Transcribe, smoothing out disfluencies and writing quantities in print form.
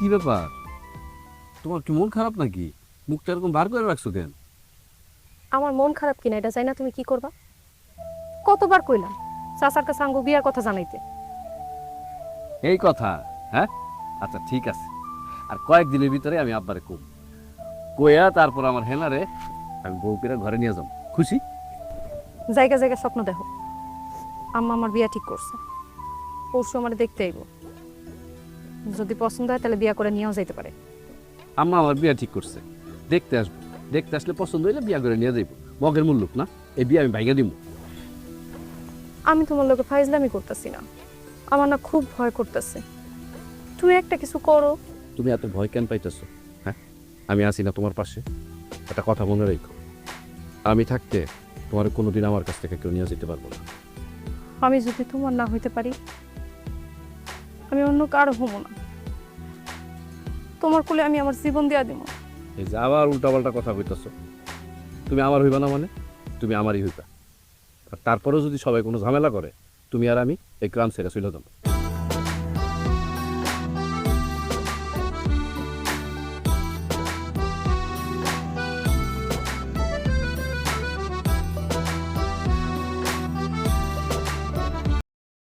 কি ব্যাপার? তোমার কি মন খারাপ নাকি? মুখটা এরকম বার করে রাখছো কেন? আমার মন খারাপ কিনা এটা চাই না, তুমি কি করবা? কতবার কইলাম চাচার কাছে আঙ্গু বিয়ার কথা জানাইতে। এই কথা? হ্যাঁ, আচ্ছা ঠিক আছে। আর কয়েকদিনের ভিতরে আমি আব্বারে কম কইয়া তারপর আমার হেনারে আমি বউকেরা ঘরে নিয়ে যাবো। খুশি? জায়গা জায়গা স্বপ্ন দেখো। আম্মা আমার বিয়া ঠিক করছে, পরশু আমার দেখতে আইব। যদি পছন্দ হয় তাহলে বিয়া করে নিয়েও যাইতে পারে। আম্মা আমার বিয়া ঠিক করছে, দেখতে আসবো। দেখতে আসলে পছন্দ হইলে বিয়া করে নিয়ে যাইব। মগের মূল্যক না, এই বিয়া আমি ভাইগা দিব। আমি তোমার লোকে ফাইজলামি করতেছি না, আমার না খুব ভয় করতেছে। তুমি একটা কিছু করো। তুমি এত ভয় কেন পাইতেছো? হ্যাঁ, আমি আছি না তোমার পাশে। একটা কথা মনে রেখো, আমি থাকতে তোমার কোনোদিন আমার কাছ থেকে কেউ নিয়ে যেতে পারবো না। আমি যদি তোমার না হইতে পারি, আমি অন্য কারো হবো না। তোমার কোলে আমি আমার জীবন দিয়া দিব। এই যে আবার উল্টাপাল্টা কথা কইতেছো। তুমি আমার হইবা না মানে? তুমি আমারই হইবা। আর তারপরেও যদি সবাই কোনো ঝামেলা করে, তুমি আর আমি এই গ্রাম ছেড়ে চলে যাবো।